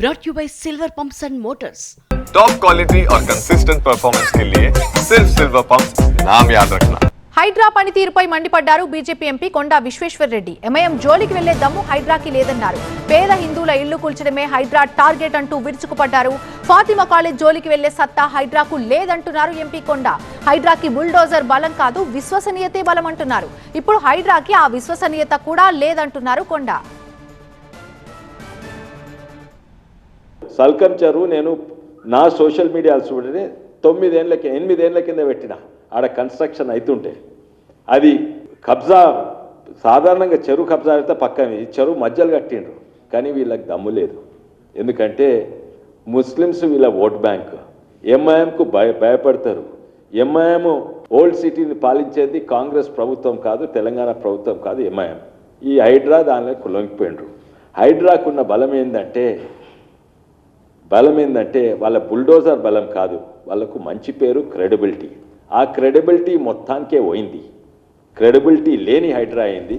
brought you by Silver Pumps and Motors. Top quality और consistent performance के लिए सिर्फ सिल्वर पंप्स नाम याद रखना। హైడ్రా పనితీరుపై మండిపడ్డారు బీజేపీ ఎంపీ కొండా విశ్వేశ్వర్ రెడ్డి. ఎంఐఎం జోలికి వెళ్లే దమ్ము హైడ్రాకి లేదన్నారు. పేద హిందువుల ఇళ్లు కూల్చడమే హైడ్రా టార్గెట్ అంటూ విరుచుకుపడ్డారు. ఫాతిమా కాలేజ్ జోలికి వెళ్లే సత్తా హైడ్రాకు లేదంటున్నారు ఎంపీ కొండా. హైడ్రాకి బుల్డోజర్ బలం కాదు, విశ్వసనీయతే బలం అంటున్నారు. ఇప్పుడు హైడ్రాకి ఆ విశ్వసనీయత కూడా లేదంటున్నారు కొండా. సల్కం చెరువు నేను నా సోషల్ మీడియా చూడని 8 ఏళ్ల కింద పెట్టిన ఆడ కన్స్ట్రక్షన్ అవుతుంటే అది కబ్జా సాధారణంగా చెరువు కబ్జా అయితే పక్కన చెరువు మధ్యలో కట్టిండ్రు. కానీ వీళ్ళకి దమ్ము లేదు. ఎందుకంటే ముస్లిమ్స్ వీళ్ళ ఓట్ బ్యాంక్. ఎంఐఎంకు భయపడతారు. ఎంఐఎం ఓల్డ్ సిటీని పాలించేది కాంగ్రెస్ ప్రభుత్వం కాదు, తెలంగాణ ప్రభుత్వం కాదు, ఎంఐఎం. ఈ హైడ్రా దానిలో లొంగిపోయిండ్రు. హైడ్రాకున్న బలం ఏంటంటే వాళ్ళ బుల్డోజర్ బలం కాదు, వాళ్ళకు మంచి పేరు, క్రెడిబిలిటీ. ఆ క్రెడిబిలిటీ మొత్తానికే పోయింది. క్రెడిబిలిటీ లేని హైడ్రా అయింది.